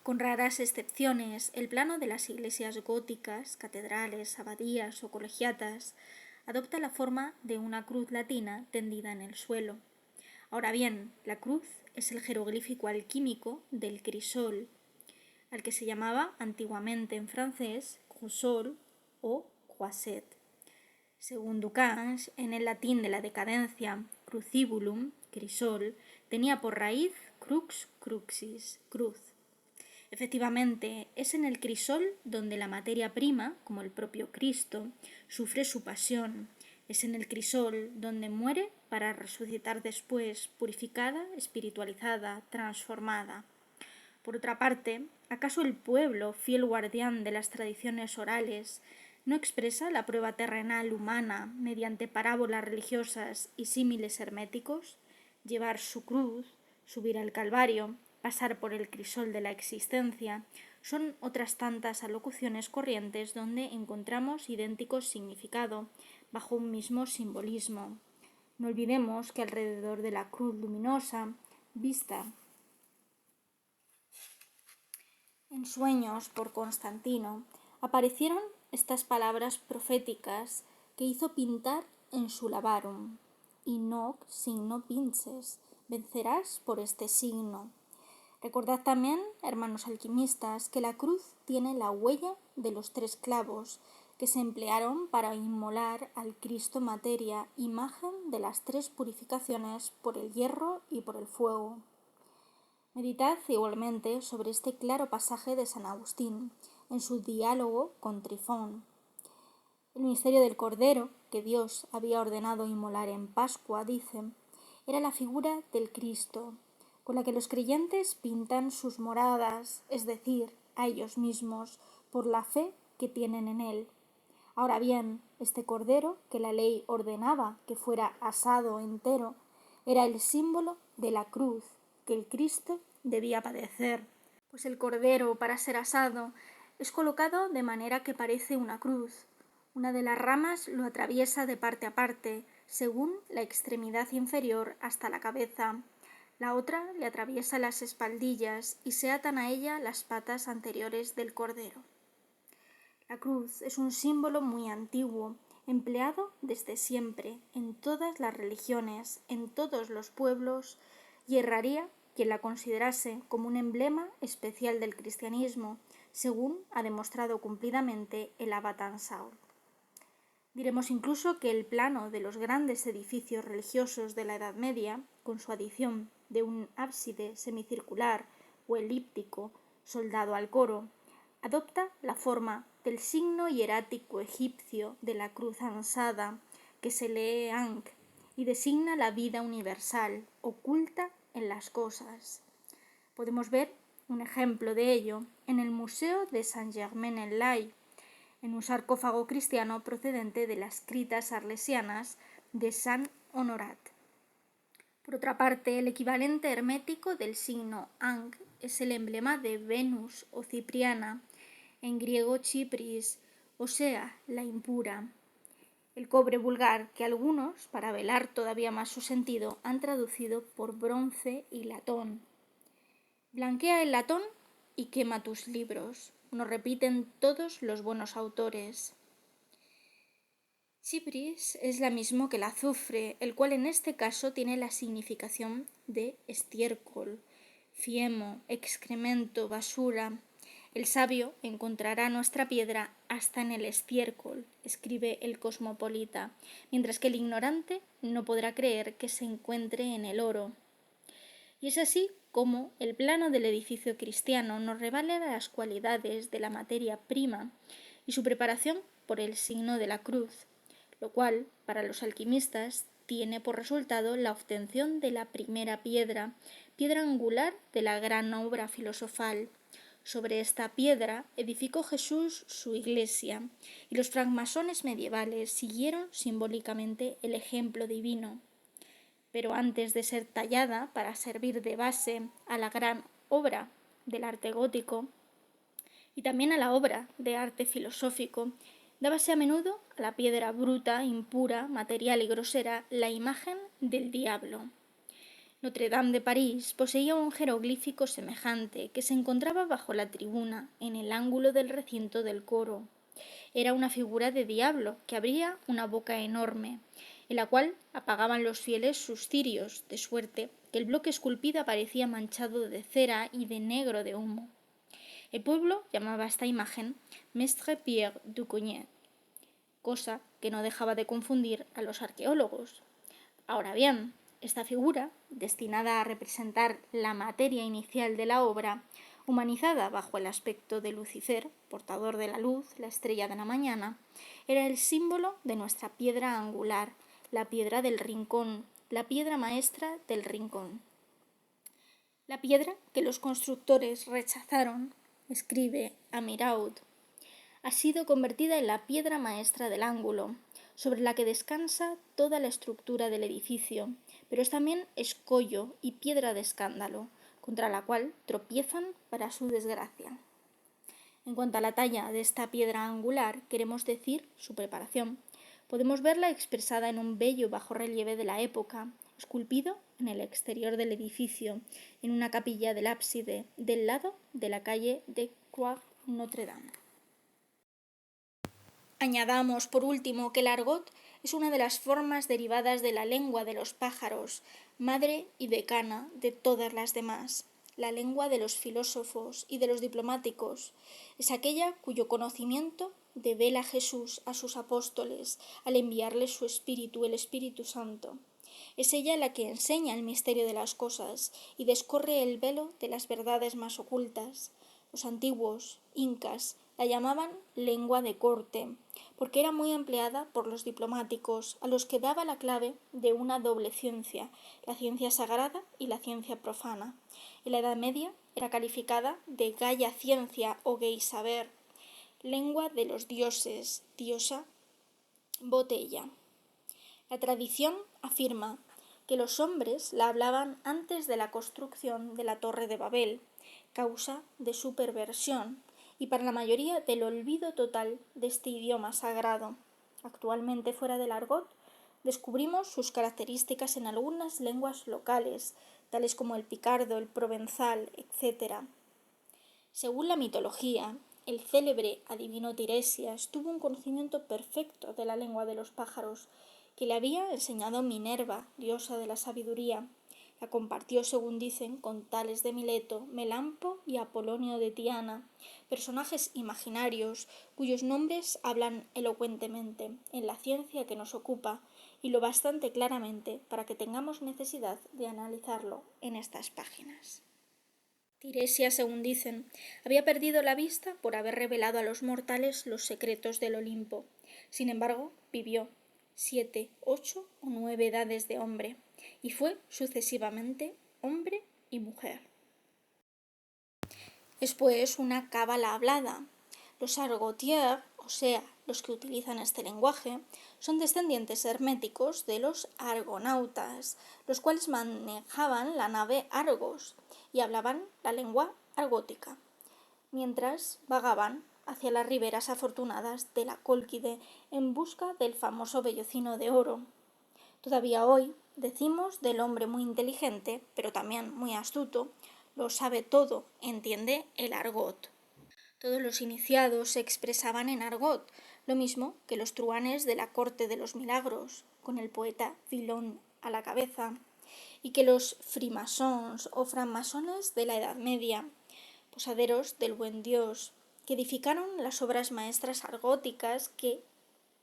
Con raras excepciones, el plano de las iglesias góticas, catedrales, abadías o colegiatas adopta la forma de una cruz latina tendida en el suelo. Ahora bien, la cruz es el jeroglífico alquímico del crisol, al que se llamaba antiguamente en francés crussol o croisset. Según Ducange, en el latín de la decadencia, crucibulum, crisol, tenía por raíz crux cruxis, cruz. Efectivamente, es en el crisol donde la materia prima, como el propio Cristo, sufre su pasión. Es en el crisol donde muere para resucitar después, purificada, espiritualizada, transformada. Por otra parte, ¿acaso el pueblo, fiel guardián de las tradiciones orales, no expresa la prueba terrenal humana mediante parábolas religiosas y símiles herméticos? Llevar su cruz, subir al Calvario, pasar por el crisol de la existencia, son otras tantas alocuciones corrientes donde encontramos idéntico significado, bajo un mismo simbolismo. No olvidemos que alrededor de la cruz luminosa, vista en sueños por Constantino, aparecieron estas palabras proféticas que hizo pintar en su labarum: «In hoc signo vinces», vencerás por este signo. Recordad también, hermanos alquimistas, que la cruz tiene la huella de los 3 clavos que se emplearon para inmolar al Cristo materia, imagen de las 3 purificaciones por el hierro y por el fuego. Meditad igualmente sobre este claro pasaje de San Agustín en su diálogo con Trifón. El misterio del Cordero, que Dios había ordenado inmolar en Pascua, dice, era la figura del Cristo, con la que los creyentes pintan sus moradas, es decir, a ellos mismos, por la fe que tienen en Él. Ahora bien, este Cordero, que la ley ordenaba que fuera asado entero, era el símbolo de la cruz que el Cristo debía padecer, pues el Cordero, para ser asado, es colocado de manera que parece una cruz. Una de las ramas lo atraviesa de parte a parte, según la extremidad inferior hasta la cabeza. La otra le atraviesa las espaldillas y se atan a ella las patas anteriores del Cordero. La cruz es un símbolo muy antiguo, empleado desde siempre, en todas las religiones, en todos los pueblos, y erraría quien la considerase como un emblema especial del cristianismo, según ha demostrado cumplidamente el abad Ansault. Diremos incluso que el plano de los grandes edificios religiosos de la Edad Media, con su adición de un ábside semicircular o elíptico soldado al coro, adopta la forma del signo hierático egipcio de la cruz ansada, que se lee Ankh, y designa la vida universal, oculta en las cosas. Podemos ver un ejemplo de ello en el Museo de Saint-Germain-en-Laye, en un sarcófago cristiano procedente de las critas arlesianas de San Honorat. Por otra parte, el equivalente hermético del signo Ankh es el emblema de Venus o Cipriana, en griego Chipris, o sea, la impura. El cobre vulgar que algunos, para velar todavía más su sentido, han traducido por bronce y latón. Blanquea el latón y quema tus libros, nos repiten todos los buenos autores. Chipris es la mismo que el azufre, el cual en este caso tiene la significación de estiércol, fiemo, excremento, basura. El sabio encontrará nuestra piedra hasta en el estiércol, escribe el cosmopolita, mientras que el ignorante no podrá creer que se encuentre en el oro. Y es así como el plano del edificio cristiano nos revela las cualidades de la materia prima y su preparación por el signo de la cruz, lo cual, para los alquimistas, tiene por resultado la obtención de la primera piedra, piedra angular de la gran obra filosofal. Sobre esta piedra edificó Jesús su iglesia, y los francmasones medievales siguieron simbólicamente el ejemplo divino. Pero antes de ser tallada para servir de base a la gran obra del arte gótico y también a la obra de arte filosófico, dábase a menudo a la piedra bruta, impura, material y grosera la imagen del diablo. Notre-Dame de París poseía un jeroglífico semejante que se encontraba bajo la tribuna, en el ángulo del recinto del coro. Era una figura de diablo que abría una boca enorme, en la cual apagaban los fieles sus cirios, de suerte que el bloque esculpido aparecía manchado de cera y de negro de humo. El pueblo llamaba a esta imagen Mestre Pierre du Cognet, cosa que no dejaba de confundir a los arqueólogos. Ahora bien, esta figura, destinada a representar la materia inicial de la obra, humanizada bajo el aspecto de Lucifer, portador de la luz, la estrella de la mañana, era el símbolo de nuestra piedra angular, la piedra del rincón, la piedra maestra del rincón. La piedra que los constructores rechazaron, escribe Amiraud, ha sido convertida en la piedra maestra del ángulo, sobre la que descansa toda la estructura del edificio, pero es también escollo y piedra de escándalo, contra la cual tropiezan para su desgracia. En cuanto a la talla de esta piedra angular, queremos decir su preparación. Podemos verla expresada en un bello bajorrelieve de la época, esculpido en el exterior del edificio, en una capilla del ábside, del lado de la calle de Croix Notre-Dame. Añadamos, por último, que el argot es una de las formas derivadas de la lengua de los pájaros, madre y decana de todas las demás. La lengua de los filósofos y de los diplomáticos es aquella cuyo conocimiento devela Jesús a sus apóstoles al enviarles su Espíritu, el Espíritu Santo. Es ella la que enseña el misterio de las cosas y descorre el velo de las verdades más ocultas. Los antiguos incas la llamaban lengua de corte, porque era muy empleada por los diplomáticos, a los que daba la clave de una doble ciencia, la ciencia sagrada y la ciencia profana. En la Edad Media era calificada de gaya ciencia o gay saber, lengua de los dioses, diosa, botella. La tradición afirma que los hombres la hablaban antes de la construcción de la Torre de Babel, causa de su perversión y para la mayoría del olvido total de este idioma sagrado. Actualmente fuera del argot, descubrimos sus características en algunas lenguas locales, tales como el picardo, el provenzal, etc. Según la mitología, el célebre adivino Tiresias tuvo un conocimiento perfecto de la lengua de los pájaros, que le había enseñado Minerva, diosa de la sabiduría. La compartió, según dicen, con Tales de Mileto, Melampo y Apolonio de Tiana, personajes imaginarios cuyos nombres hablan elocuentemente en la ciencia que nos ocupa y lo bastante claramente para que tengamos necesidad de analizarlo en estas páginas. Tiresias, según dicen, había perdido la vista por haber revelado a los mortales los secretos del Olimpo. Sin embargo, vivió 7, 8 o 9 edades de hombre, y fue sucesivamente hombre y mujer. Es pues una cábala hablada. Los argotiers, o sea, los que utilizan este lenguaje, son descendientes herméticos de los argonautas, los cuales manejaban la nave Argos y hablaban la lengua argótica, mientras vagaban hacia las riberas afortunadas de la Cólquide en busca del famoso vellocino de oro. Todavía hoy decimos del hombre muy inteligente, pero también muy astuto, lo sabe todo, entiende el argot. Todos los iniciados se expresaban en argot, lo mismo que los truhanes de la corte de los milagros, con el poeta Villon a la cabeza, y que los frimasons o francmasones de la Edad Media, posaderos del buen Dios, que edificaron las obras maestras argóticas que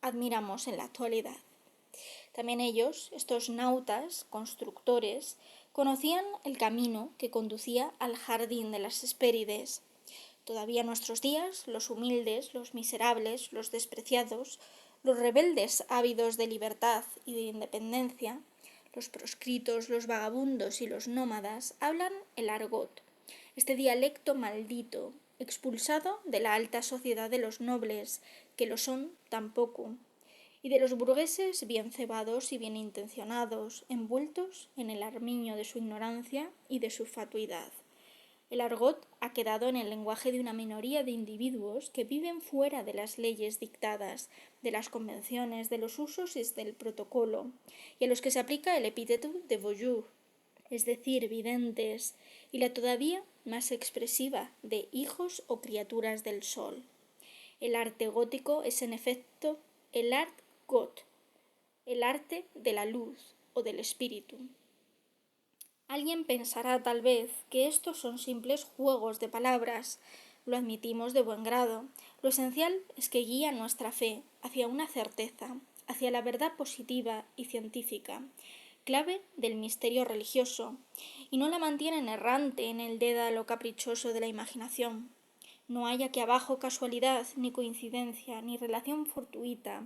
admiramos en la actualidad. También ellos, estos nautas, constructores, conocían el camino que conducía al jardín de las Hespérides. Todavía en nuestros días, los humildes, los miserables, los despreciados, los rebeldes ávidos de libertad y de independencia, los proscritos, los vagabundos y los nómadas hablan el argot, este dialecto maldito, expulsado de la alta sociedad de los nobles, que lo son tampoco, y de los burgueses bien cebados y bien intencionados, envueltos en el armiño de su ignorancia y de su fatuidad. El argot ha quedado en el lenguaje de una minoría de individuos que viven fuera de las leyes dictadas, de las convenciones, de los usos y del protocolo, y a los que se aplica el epíteto de voyou, es decir, videntes, y la todavía más expresiva de hijos o criaturas del sol. El arte gótico es en efecto el art got, el arte de la luz o del espíritu. Alguien pensará tal vez que estos son simples juegos de palabras. Lo admitimos de buen grado. Lo esencial es que guía nuestra fe hacia una certeza, hacia la verdad positiva y científica, clave del misterio religioso, y no la mantienen errante en el dédalo caprichoso de la imaginación. No hay aquí abajo casualidad, ni coincidencia, ni relación fortuita.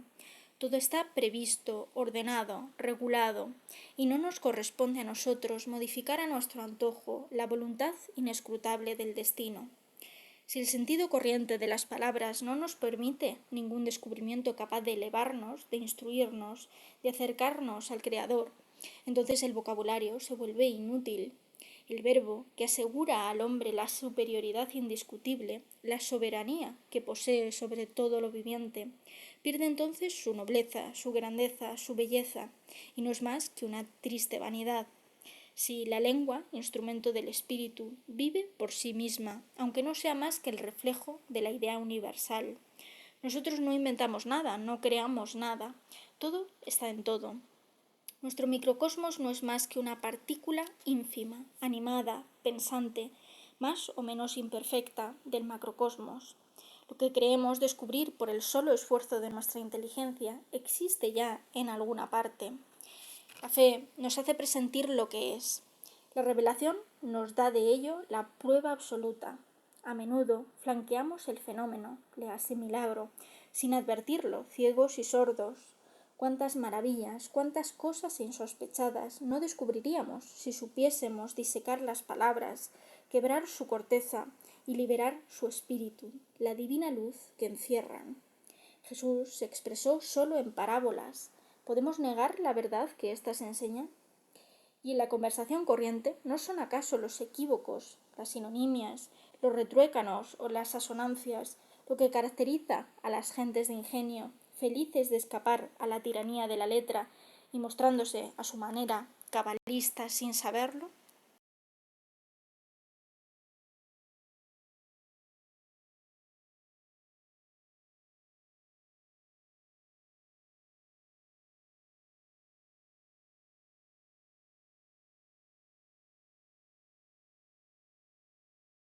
Todo está previsto, ordenado, regulado, y no nos corresponde a nosotros modificar a nuestro antojo la voluntad inescrutable del destino. Si el sentido corriente de las palabras no nos permite ningún descubrimiento capaz de elevarnos, de instruirnos, de acercarnos al Creador, entonces el vocabulario se vuelve inútil. El verbo que asegura al hombre la superioridad indiscutible, la soberanía que posee sobre todo lo viviente, pierde entonces su nobleza, su grandeza, su belleza, y no es más que una triste vanidad. Si la lengua, instrumento del espíritu, vive por sí misma, aunque no sea más que el reflejo de la idea universal. Nosotros no inventamos nada, no creamos nada, todo está en todo. Nuestro microcosmos no es más que una partícula ínfima, animada, pensante, más o menos imperfecta del macrocosmos. Lo que creemos descubrir por el solo esfuerzo de nuestra inteligencia existe ya en alguna parte. La fe nos hace presentir lo que es. La revelación nos da de ello la prueba absoluta. A menudo flanqueamos el fenómeno, le hace milagro, sin advertirlo, ciegos y sordos. Cuántas maravillas, cuántas cosas insospechadas no descubriríamos si supiésemos disecar las palabras, quebrar su corteza y liberar su espíritu, la divina luz que encierran. Jesús se expresó solo en parábolas. ¿Podemos negar la verdad que éstas enseñan? Y en la conversación corriente, ¿no son acaso los equívocos, las sinonimias, los retruécanos o las asonancias lo que caracteriza a las gentes de ingenio, felices de escapar a la tiranía de la letra y mostrándose a su manera cabalistas sin saberlo?